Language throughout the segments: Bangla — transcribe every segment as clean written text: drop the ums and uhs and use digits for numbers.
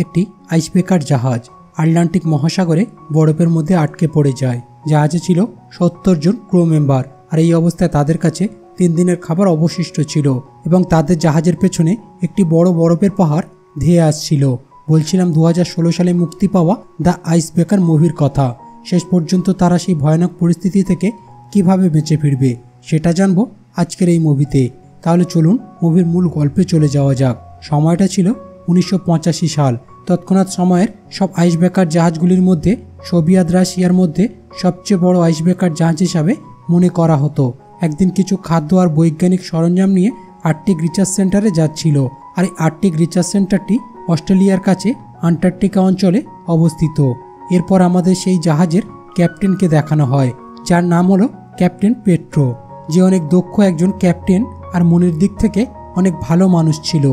একটি আইসব্রেকার জাহাজ আটলান্টিক মহাসাগরে বরফের মধ্যে আটকে পড়ে যায়। জাহাজে ছিল 70 জন ক্রু মেম্বার, আর এই অবস্থায় তাদের কাছে 3 দিনের খাবার অবশিষ্ট ছিল এবং তাদের জাহাজের পেছনে একটি বড় বরফের পাহাড় ধেয়ে আসছিল। বলছিলাম 2016 সালে মুক্তি পাওয়া দ্য আইসব্রেকার মুভির কথা। শেষ পর্যন্ত তারা সেই ভয়ানক পরিস্থিতি থেকে কিভাবে বেঁচে ফিরবে সেটা জানবো আজকের এই মুভিতে। তাহলে চলুন মুভির মূল গল্পে চলে যাওয়া যাক। সময়টা ছিল 1985 সাল। তৎক্ষণাৎ সময়ের সব আইসব্রেকার জাহাজগুলির মধ্যে সোভিয়েত রাশিয়ার মধ্যে সবচেয়ে বড় আইসব্রেকার জাহাজ হিসাবে মনে করা হতো। একদিন কিছু খাদ্য আর বৈজ্ঞানিক সরঞ্জাম নিয়ে আর্কটিক রিসার্চ সেন্টারে যাচ্ছিল, আর এই আর্কটিক রিসার্চ সেন্টারটি অস্ট্রেলিয়ার কাছে আন্টার্কটিকা অঞ্চলে অবস্থিত। এরপর আমাদের সেই জাহাজের ক্যাপ্টেনকে দেখানো হয়, যার নাম হলো ক্যাপ্টেন পেট্রো, যে অনেক দক্ষ একজন ক্যাপ্টেন আর মনের দিক থেকে অনেক ভালো মানুষ ছিল,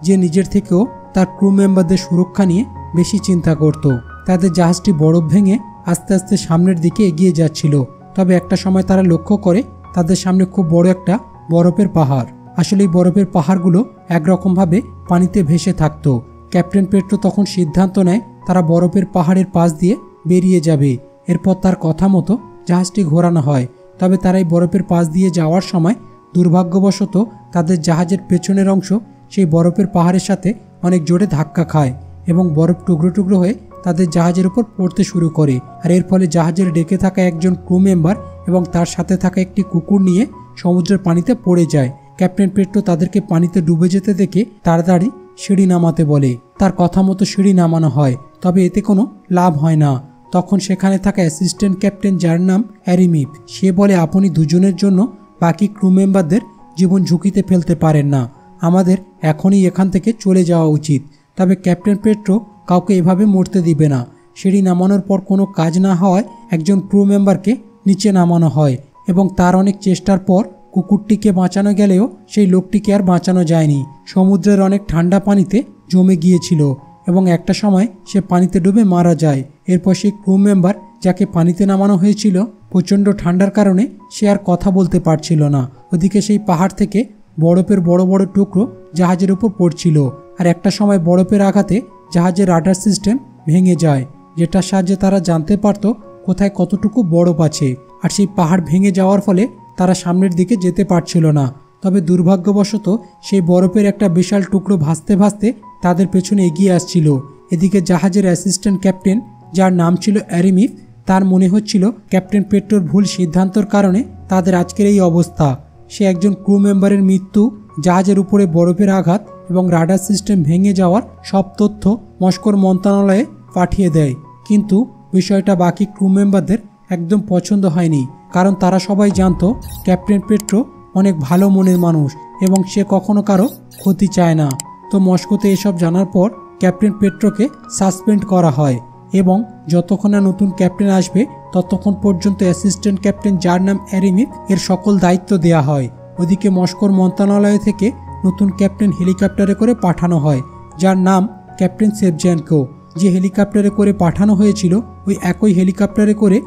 যে নিজের থেকেও তার ক্রু মেম্বারদের সুরক্ষা নিয়ে বেশি চিন্তা করত। তাদের জাহাজটি বরফ ভেঙে আস্তে আস্তে সামনের দিকে এগিয়ে যাচ্ছিল। তবে একটা সময় তারা লক্ষ্য করে তাদের সামনে খুব বড় একটা বরফের পাহাড়। আসলে এই বরফের পাহাড়গুলো একরকমভাবে পানিতে ভেসে থাকতো। ক্যাপ্টেন পেট্রো তখন সিদ্ধান্ত নেয় তারা বরফের পাহাড়ের পাশ দিয়ে বেরিয়ে যাবে। এরপর তার কথা মতো জাহাজটি ঘোরানো হয়। তবে তারা এই বরফের পাশ দিয়ে যাওয়ার সময় দুর্ভাগ্যবশত তাদের জাহাজের পেছনের অংশ সেই বরফের পাহাড়ের সাথে অনেক জোরে ধাক্কা খায় এবং বরফ টুকরো টুকরো হয়ে তাদের জাহাজের উপর পড়তে শুরু করে। আর এর ফলে জাহাজের ডেকে থাকা একজন ক্রু মেম্বার এবং তার সাথে থাকা একটি কুকুর নিয়ে সমুদ্রের পানিতে পড়ে যায়। ক্যাপ্টেন পেট্রো তাদেরকে পানিতে ডুবে যেতে দেখে তাড়াতাড়ি সিঁড়ি নামাতে বলে। তার কথা মতো সিঁড়ি নামানো হয়, তবে এতে কোনো লাভ হয় না। তখন সেখানে থাকা অ্যাসিস্ট্যান্ট ক্যাপ্টেন, যার নাম অ্যারিমিফ, সে বলে, আপনি দুজনের জন্য বাকি ক্রু মেম্বারদের জীবন ঝুঁকিতে ফেলতে পারেন না, আমাদের এখনই এখান থেকে চলে যাওয়া উচিত। তবে ক্যাপ্টেন পেট্রো কাউকে এভাবে মরতে দিবে না। সিঁড়ি নামানোর পর কোনো কাজ না হওয়ায় একজন ক্রু মেম্বারকে নিচে নামানো হয় এবং তার অনেক চেষ্টার পর কুকুরটিকে বাঁচানো গেলেও সেই লোকটিকে আর বাঁচানো যায়নি। সমুদ্রের অনেক ঠান্ডা পানিতে জমে গিয়েছিল এবং একটা সময় সে পানিতে ডুবে মারা যায়। এরপর সেই ক্রু মেম্বার যাকে পানিতে নামানো হয়েছিল, প্রচণ্ড ঠান্ডার কারণে সে আর কথা বলতে পারছিল না। ওদিকে সেই পাহাড় থেকে বরফের বড় বড় টুকরো জাহাজের উপর পড়ছিল, আর একটা সময় বরফের আঘাতে জাহাজের রাডার সিস্টেম ভেঙে যায়, যেটার সাহায্যে তারা জানতে পারত কোথায় কতটুকু বরফ আছে। আর সেই পাহাড় ভেঙে যাওয়ার ফলে তারা সামনের দিকে যেতে পারছিল না। তবে দুর্ভাগ্যবশত সেই বরফের একটা বিশাল টুকরো ভাসতে ভাসতে তাদের পেছনে এগিয়ে আসছিল। এদিকে জাহাজের অ্যাসিস্ট্যান্ট ক্যাপ্টেন, যার নাম ছিল অ্যারিমিফ, তার মনে হচ্ছিল ক্যাপ্টেন পেট্রোর ভুল সিদ্ধান্তর কারণে তাদের আজকের এই অবস্থা। সে একজন ক্রু মেম্বারের মৃত্যু, জাহাজের উপরে বরফের আঘাত এবং রাডার সিস্টেম ভেঙে যাওয়ার সব তথ্য মস্কোর মন্ত্রণালয়ে পাঠিয়ে দেয়। কিন্তু বিষয়টা বাকি ক্রু মেম্বারদের একদম পছন্দ হয়নি, কারণ তারা সবাই জানতো ক্যাপ্টেন পেট্রো অনেক ভালো মনের মানুষ এবং সে কখনো কারো ক্ষতি চায় না। তো মস্কোতে এসব জানার পর ক্যাপ্টেন পেট্রোকে সাসপেন্ড করা হয় এবং যতক্ষণ না নতুন ক্যাপ্টেন আসবে ততক্ষণ পর্যন্ত অ্যাসিস্ট্যান্ট ক্যাপ্টেন, যার নাম অ্যারিমিফ, এর সকল দায়িত্ব দেয়া হয়। ওদিকে মস্কোর মন্ত্রণালয় থেকে নতুন ক্যাপ্টেন হেলিকপ্টারে করে পাঠানো হয়, যার নাম ক্যাপ্টেন সেভজেনকো। যে হেলিকপ্টারে করে পাঠানো হয়েছিল ওই একই হেলিকপ্টারে করে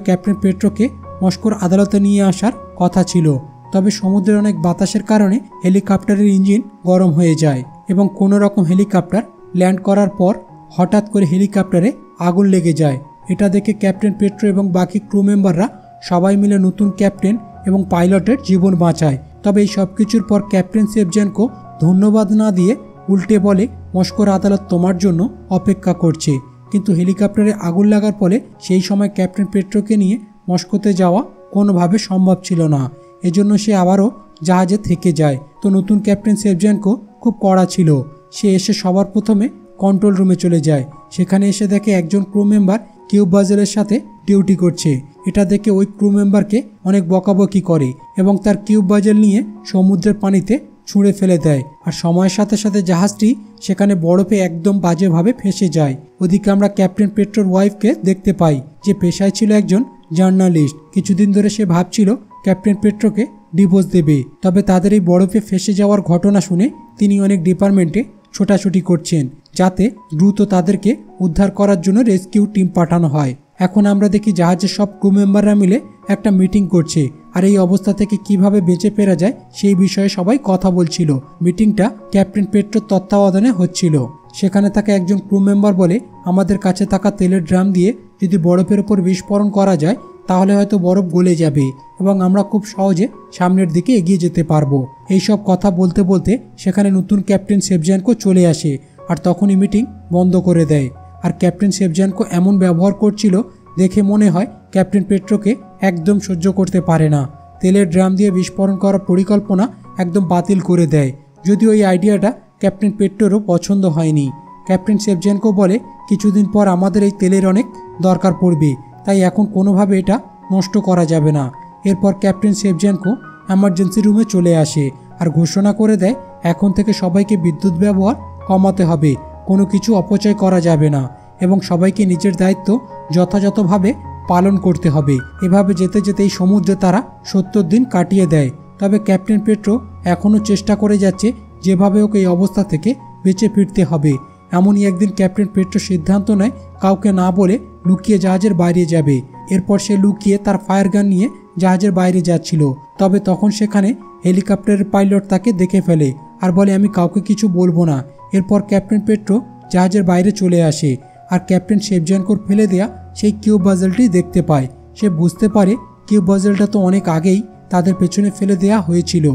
ক্যাপ্টেন পেট্রোকে মস্কোর আদালতে নিয়ে আসার কথা ছিল। তবে সমুদ্রের অনেক বাতাসের কারণে হেলিকপ্টারের ইঞ্জিন গরম হয়ে যায় এবং কোনো রকম হেলিকপ্টার ল্যান্ড করার পর হঠাৎ করে হেলিকপ্টারে আগুন লেগে যায়। এটা দেখে ক্যাপ্টেন পেট্রো এবং বাকি ক্রু মেম্বাররা সবাই মিলে নতুন ক্যাপ্টেন এবং পাইলটের জীবন বাঁচায়। তবে এই সব কিছুর পর ক্যাপ্টেন সেভজেনকো ধন্যবাদ না দিয়ে উল্টে বলে, মস্কোর আদালত তোমার জন্য অপেক্ষা করছে। কিন্তু হেলিকপ্টারে আগুন লাগার ফলে সেই সময় ক্যাপ্টেন পেট্রোকে নিয়ে মস্কোতে যাওয়া কোনোভাবে সম্ভব ছিল না। এজন্য সে আবারও জাহাজে থেকে যায়। তো নতুন ক্যাপ্টেন সেভজেনকো খুব কড়া ছিল। সে এসে সবার প্রথমে কন্ট্রোল রুমে চলে যায়। সেখানে এসে দেখে একজন ক্রু মেম্বার কিউব বাজেলের সাথে ডিউটি করছে। এটা দেখে ওই ক্রু মেম্বারকে অনেক বকাবকি করে এবং তার কিউব বাজেল নিয়ে সমুদ্রের পানিতে ছুঁড়ে ফেলে দেয়। আর সময়ের সাথে সাথে জাহাজটি সেখানে বরফে একদম বাজেভাবে ফেঁসে যায়। ওদিকে আমরা ক্যাপ্টেন পেট্রোর ওয়াইফকে দেখতে পাই, যে পেশায় ছিল একজন জার্নালিস্ট। কিছুদিন ধরে সে ভাবছিল ক্যাপ্টেন পেট্রোকে ডিভোর্স দেবে। তবে তাদের এই বরফে ফেঁসে যাওয়ার ঘটনা শুনে তিনি অনেক ডিপার্টমেন্টে ছোটাছুটি করছেন, যাতে দ্রুত তাদেরকে উদ্ধার করার জন্য রেস্কিউ টিম পাঠানো হয়। এখন আমরা দেখি জাহাজের সব ক্রু মেম্বাররা মিলে একটা মিটিং করছে। আর এই অবস্থা থেকে কিভাবে বেঁচে ফেরা যায় সেই বিষয়ে সবাই কথা বলছিল। মিটিংটা ক্যাপ্টেন পেট্রোর তত্ত্বাবধানে হচ্ছিল। সেখানে থাকা একজন ক্রু মেম্বার বলে, আমাদের কাছে থাকা তেলের ড্রাম দিয়ে যদি বরফের ওপর বিস্ফোরণ করা যায় তাহলে হয়তো বরফ গলে যাবে এবং আমরা খুব সহজে সামনের দিকে এগিয়ে যেতে পারবো। এইসব কথা বলতে বলতে সেখানে নতুন ক্যাপ্টেন শেফজানকো চলে আসে আর তখনই মিটিং বন্ধ করে দেয়। আর ক্যাপ্টেন শেফজানকো এমন ব্যবহার করছিল দেখে মনে হয় ক্যাপ্টেন পেট্রোকে একদম সহ্য করতে পারে না। তেলের ড্রাম দিয়ে বিস্ফোরণ করার পরিকল্পনা একদম বাতিল করে দেয়, যদিও এই আইডিয়াটা ক্যাপ্টেন পেট্রোরও পছন্দ হয়নি। ক্যাপ্টেন শেফজানকো বলে, কিছুদিন পর আমাদের এই তেলের অনেক দরকার পড়বে, তাই এখন কোনোভাবে এটা নষ্ট করা যাবে না। এরপর ক্যাপ্টেন শেফজানকো এমার্জেন্সি রুমে চলে আসে আর ঘোষণা করে দেয়, এখন থেকে সবাইকে বিদ্যুৎ ব্যবহার কমাতে হবে, কোনো কিছু অপচয় করা যাবে না এবং সবাইকে নিজের দায়িত্ব যথাযথভাবে পালন করতে হবে। এভাবে যেতে যেতে এই সমুদ্রে তারা 70 দিন কাটিয়ে দেয়। তবে ক্যাপ্টেন পেট্রো এখনও চেষ্টা করে যাচ্ছে যেভাবে ওকে এই অবস্থা থেকে বেঁচে ফিরতে হবে। এমনই একদিন ক্যাপ্টেন পেট্রো সিদ্ধান্ত নেয় কাউকে না বলে লুকিয়ে জাহাজের বাইরে যাবে। এরপর সে লুকিয়ে তার ফায়ার গান নিয়ে জাহাজের বাইরে যাচ্ছিল। তবে তখন সেখানে হেলিকপ্টারের পাইলট তাকে দেখে ফেলে আর বলে, আমি কাউকে কিছু বলবো না। এরপর ক্যাপ্টেন পেট্রো জাহাজের বাইরে চলে আসে আর ক্যাপ্টেন শেফজানকোর ফেলে দেয়া সেই কিউব পাজলটি দেখতে পায়। সে বুঝতে পারে কিউব পাজলটা তো অনেক আগেই তাদের পেছনে ফেলে দেয়া হয়েছিল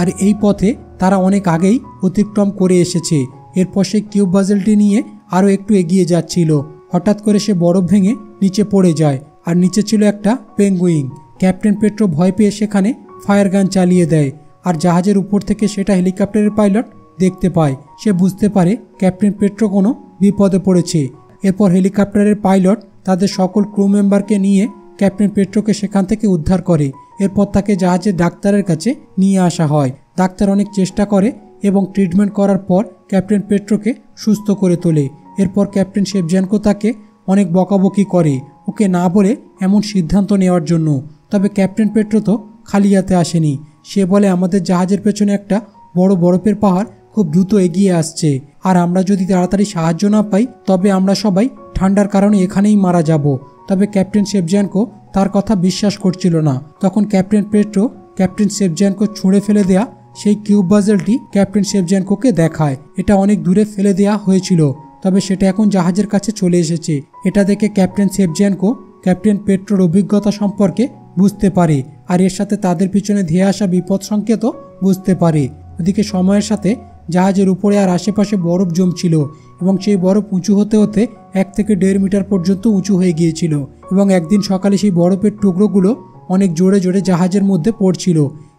আর এই পথে তারা অনেক আগেই অতিক্রম করে এসেছে। এরপর সে কিউব পাজলটি নিয়ে আরও একটু এগিয়ে যাচ্ছিল। হঠাৎ করে সে বরফ ভেঙে নিচে পড়ে যায় আর নিচে ছিল একটা পেঙ্গুইন। ক্যাপ্টেন পেট্রো ভয় পেয়ে সেখানে ফায়ার গান চালিয়ে দেয় আর জাহাজের উপর থেকে সেটা হেলিকপ্টারের পাইলট দেখতে পায়। সে বুঝতে পারে ক্যাপ্টেন পেট্রো কোনো বিপদে পড়েছে। এরপর হেলিকপ্টারের পাইলট তাদের সকল ক্রু মেম্বারকে নিয়ে ক্যাপ্টেন পেট্রোকে সেখান থেকে উদ্ধার করে। এরপর তাকে জাহাজের ডাক্তারের কাছে নিয়ে আসা হয়। ডাক্তার অনেক চেষ্টা করে এবং ট্রিটমেন্ট করার পর ক্যাপ্টেন পেট্রোকে সুস্থ করে তোলে। এরপর ক্যাপ্টেন শেফজানকো তাকে অনেক বকাবকি করে ওকে না বলে এমন সিদ্ধান্ত নেওয়ার জন্য। তবে ক্যাপ্টেন পেট্রো তো খালি হাতে আসেনি। সে বলে, আমাদের জাহাজের পেছনে একটা বড় বরফের পাহাড় খুব দ্রুত এগিয়ে আসছে আর আমরা যদি তাড়াতাড়ি সাহায্য না পাই তবে আমরা সবাই ঠান্ডার কারণে এখানেই মারা যাব। তবে ক্যাপ্টেন শেফজানকো তার কথা বিশ্বাস করছিল না। তখন ক্যাপ্টেন পেট্রো ক্যাপ্টেন শেফজানকো ছুঁড়ে ফেলে দেয়া সেই কিউব পাজলটি ক্যাপ্টেন শেফজানকোকে দেখায়। এটা অনেক দূরে ফেলে দেয়া হয়েছিল, তবে সেটা এখন জাহাজের কাছে চলে এসেছে। এটা দেখে ক্যাপ্টেন শেফজানকো ক্যাপ্টেন পেট্রোর অভিজ্ঞতা সম্পর্কে বুঝতে পারে আর এর সাথে তাদের পিছনে ধেয়ে আসা বিপদ সংকেতও বুঝতে পারে। ওদিকে সময়ের সাথে জাহাজের উপরে আর আশেপাশে বরফ জমছিল এবং সেই বরফ উঁচু হতে হতে 1 থেকে 1.5 মিটার পর্যন্ত উঁচু হয়ে গিয়েছিল এবং একদিন সকালে সেই বরফের টুকরোগুলো অনেক জোরে জোরে জাহাজের মধ্যে পড়ছিল।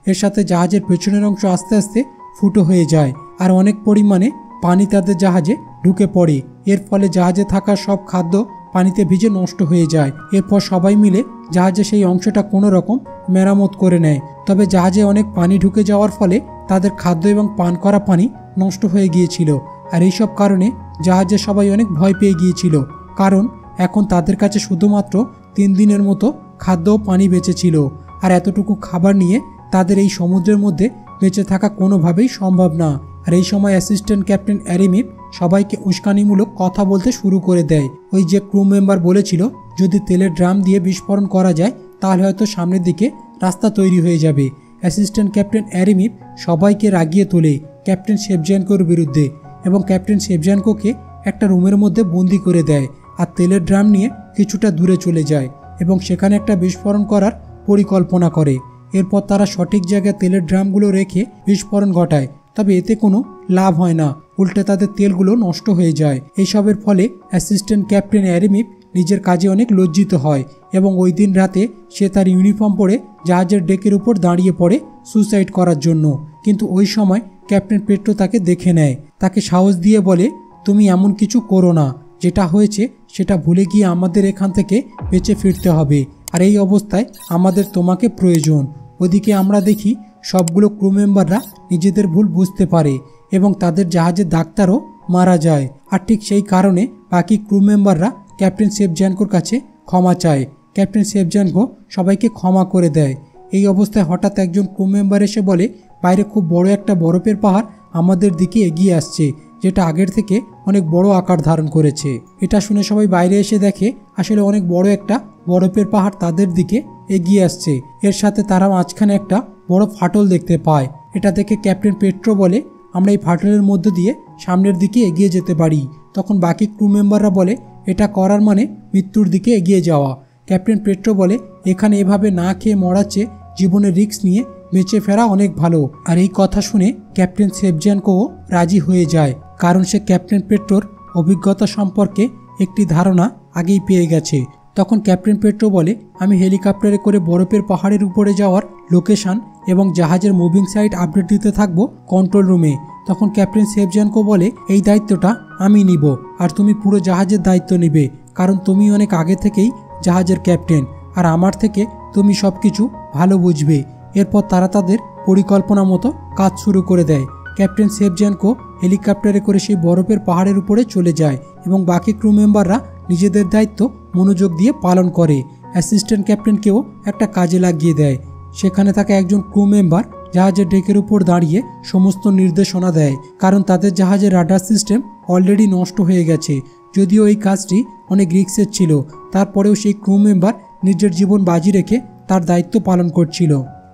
এর সাথে জাহাজের পেছনের অংশ আস্তে আস্তে ফুটো হয়ে যায় আর অনেক পরিমাণে পানি তাদের জাহাজে ঢুকে পড়ে। এর ফলে জাহাজে থাকা সব খাদ্য পানিতে ভিজে নষ্ট হয়ে যায়। এরপর সবাই মিলে জাহাজে সেই অংশটা কোনো রকম মেরামত করে নেয়। তবে জাহাজে অনেক পানি ঢুকে যাওয়ার ফলে তাদের খাদ্য এবং পান করা পানি নষ্ট হয়ে গিয়েছিল আর এইসব কারণে জাহাজে সবাই অনেক ভয় পেয়ে গিয়েছিল, কারণ এখন তাদের কাছে শুধুমাত্র 3 দিনের মতো খাদ্য ও পানি বেঁচে ছিল আর এতটুকু খাবার নিয়ে তাদের এই সমুদ্রের মধ্যে বেঁচে থাকা কোনোভাবেই সম্ভব না। আর এই সময় অ্যাসিস্ট্যান্ট ক্যাপ্টেন অ্যারিমিপ সবাইকে উস্কানিমূলক কথা বলতে শুরু করে দেয়। ওই যে ক্রু মেম্বার বলেছিল যদি তেলের ড্রাম দিয়ে বিস্ফোরণ করা যায় তাহলে হয়তো সামনের দিকে রাস্তা তৈরি হয়ে যাবে। অ্যাসিস্ট্যান্ট ক্যাপ্টেন অ্যারিমিপ সবাইকে রাগিয়ে তোলে ক্যাপ্টেন শেফজানকোর বিরুদ্ধে এবং ক্যাপ্টেন শেফজানকোকে একটা রুমের মধ্যে বন্দি করে দেয় আর তেলের ড্রাম নিয়ে কিছুটা দূরে চলে যায় এবং সেখানে একটা বিস্ফোরণ করার পরিকল্পনা করে। এরপর তারা সঠিক জায়গায় তেলের ড্রামগুলো রেখে বিস্ফোরণ ঘটায়, তবে এতে কোনো লাভ হয় না, উল্টে তাদের তেলগুলো নষ্ট হয়ে যায়। এইসবের ফলে অ্যাসিস্ট্যান্ট ক্যাপ্টেন অ্যারিমিপ নিজের কাজে অনেক লজ্জিত হয় এবং ওই দিন রাতে সে তার ইউনিফর্ম পরে জাহাজের ডেকের উপর দাঁড়িয়ে পড়ে সুসাইড করার জন্য। কিন্তু ওই সময় ক্যাপ্টেন পেট্রো তাকে দেখে নেয়, তাকে সাহস দিয়ে বলে, তুমি এমন কিছু করো না, যেটা হয়েছে সেটা ভুলে গিয়ে আমাদের এখান থেকে বেঁচে ফিরতে হবে আর এই অবস্থায় আমাদের তোমাকে প্রয়োজন। ওদিকে আমরা দেখি সবগুলো ক্রু মেম্বাররা নিজেদের ভুল বুঝতে পারে এবং তাদের জাহাজের ডাক্তারও মারা যায়। আর ঠিক সেই কারণে বাকি ক্রু মেম্বাররা ক্যাপ্টেন শেফজানকোর কাছে ক্ষমা চায়। ক্যাপ্টেন শেফজানকো সবাইকে ক্ষমা করে দেয়। এই অবস্থায় হঠাৎ একজন ক্রু মেম্বার এসে বলে, বাইরে খুব বড় একটা বরফের পাহাড় আমাদের দিকে এগিয়ে আসছে, যেটা আগের থেকে অনেক বড় আকার ধারণ করেছে। এটা শুনে সবাই বাইরে এসে দেখে আসলে অনেক বড় একটা বরফের পাহাড় তাদের দিকে এগিয়ে আসছে। এর সাথে তারা মাঝখানে একটা বড় ফাটল দেখতে পায়। এটা দেখে ক্যাপ্টেন পেট্রো বলে, আমরা এই ফাটলের মধ্য দিয়ে সামনের দিকে এগিয়ে যেতে পারি। তখন বাকি ক্রু মেম্বাররা বলে, এটা করার মানে মৃত্যুর দিকে এগিয়ে যাওয়া। ক্যাপ্টেন পেট্রো বলে, এখানে এভাবে না খেয়ে মরার চেয়ে জীবনের রিস্ক নিয়ে বেঁচে ফেরা অনেক ভালো। আর এই কথা শুনে ক্যাপ্টেন সেবজানকোও রাজি হয়ে যায়, কারণ সে ক্যাপ্টেন পেট্রোর অভিজ্ঞতা সম্পর্কে একটি ধারণা আগেই পেয়ে গেছে। তখন ক্যাপ্টেন পেট্রো বলে, আমি হেলিকপ্টারে করে বরফের পাহাড়ের উপরে যাওয়ার লোকেশন এবং জাহাজের মুভিং সাইট আপডেট দিতে থাকবো কন্ট্রোল রুমে। তখন ক্যাপ্টেন সেবজানকো বলে, এই দায়িত্বটা আমি নিব, আর তুমি পুরো জাহাজের দায়িত্ব নিবে, কারণ তুমি অনেক আগে থেকেই জাহাজের ক্যাপ্টেন, আর আমার থেকে তুমি সব কিছু ভালো বুঝবে। এরপর তারা তাদের পরিকল্পনা মতো কাজ শুরু করে দেয়। ক্যাপ্টেন সেবজানকো হেলিকপ্টারে করে সেই বরফের পাহাড়ের উপরে চলে যায় এবং বাকি ক্রু মেম্বাররা নিজেদের দায়িত্ব মনোযোগ দিয়ে পালন করে। অ্যাসিস্ট্যান্ট ক্যাপ্টেনকেও একটা কাজে লাগিয়ে দেয়। সেখানে থাকা একজন ক্রু মেম্বার জাহাজের ডেকের উপর দাঁড়িয়ে সমস্ত নির্দেশনা দেয়, কারণ তাদের জাহাজের রাডার সিস্টেম অলরেডি নষ্ট হয়ে গেছে। যদিও এই কাজটি অনেক রিস্কের ছিল, তারপরেও সেই ক্রু মেম্বার নিজের জীবন বাজি রেখে তার দায়িত্ব পালন করছিল।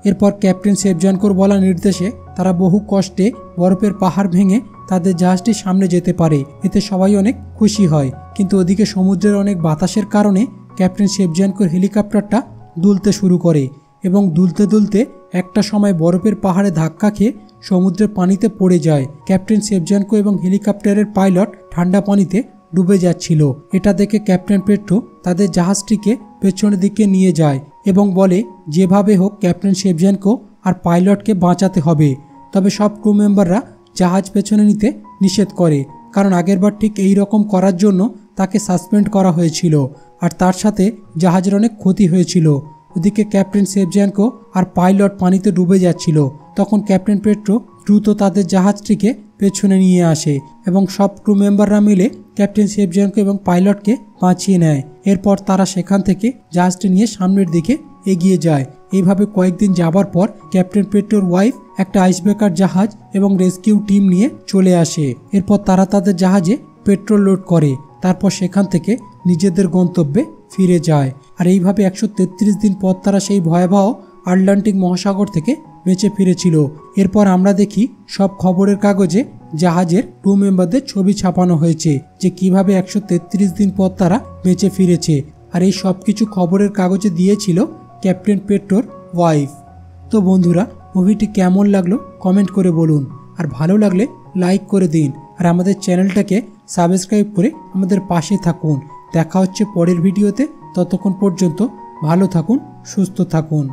এরপর ক্যাপ্টেন সেবজানকোর বলা নির্দেশে তারা বহু কষ্টে বরফের পাহাড় ভেঙে তাদের জাহাজটি সামনে যেতে পারে। এতে সবাই অনেক খুশি হয়, কিন্তু ওদিকে সমুদ্রের অনেক বাতাসের কারণে ক্যাপ্টেন সেবজানকোর হেলিকপ্টারটা দুলতে শুরু করে এবং দুলতে দুলতে একটা সময় বরফের পাহাড়ে ধাক্কা খেয়ে সমুদ্রের পানিতে পড়ে যায়। ক্যাপ্টেন সেবজানকো এবং হেলিকপ্টারের পাইলট ঠান্ডা পানিতে ডুবে যাচ্ছিল। এটা দেখে ক্যাপ্টেন পেট্রো তাদের জাহাজটিকে পেছনের দিকে নিয়ে যায় এবং বলে, যেভাবে হোক ক্যাপ্টেন সেবজানকো আর পাইলটকে বাঁচাতে হবে। তবে সব ক্রু মেম্বাররা জাহাজ পেছনে নিতে নিষেধ করে, কারণ আগেরবার ঠিক এই রকম করার জন্য তাকে সাসপেন্ড করা হয়েছিল, আর তার সাথে জাহাজের অনেক ক্ষতি হয়েছিল। ওদিকে ক্যাপ্টেন সেবজানকো আর পাইলট পানিতে ডুবে যাচ্ছিল। তখন ক্যাপ্টেন পেট্রো দ্রুত তাদের জাহাজটিকে পেছনে নিয়ে আসে এবং সব ক্রু মেম্বাররা মিলে ক্যাপ্টেন সেবজানকো এবং পাইলটকে বাঁচিয়ে নেয়। এরপর তারা সেখান থেকে জাহাজটি নিয়ে সামনের দিকে এগিয়ে যায়। এইভাবে কয়েকদিন যাবার পর ক্যাপ্টেন পেট্রোর ওয়াইফ একটা আইসব্রেকার জাহাজ এবং রেস্কিউ টিম নিয়ে চলে আসে। এরপর তারা তাদের জাহাজে পেট্রোল লোড করে, তারপর সেখান থেকে নিজেদের গন্তব্যে ফিরে যায়। আর এইভাবে 133 দিন পর তারা সেই ভয়াবহ আটলান্টিক মহাসাগর থেকে বেঁচে ফিরেছিল। এরপর আমরা দেখি সব খবরের কাগজে জাহাজের ক্রু মেম্বারদের ছবি ছাপানো হয়েছে, যে কিভাবে 133 দিন পর তারা বেঁচে ফিরেছে। আর এই সব কিছু খবরের কাগজে দিয়েছিল ক্যাপ্টেন পেট্রোর ওয়াইফ। তো বন্ধুরা, মুভিটি কেমন লাগলো কমেন্ট করে বলুন, আর ভালো লাগলে লাইক করে দিন, আর আমাদের চ্যানেলটাকে সাবস্ক্রাইব করে আমাদের পাশে থাকুন। দেখা হচ্ছে পরের ভিডিওতে। ততক্ষণ পর্যন্ত ভালো থাকুন, সুস্থ থাকুন।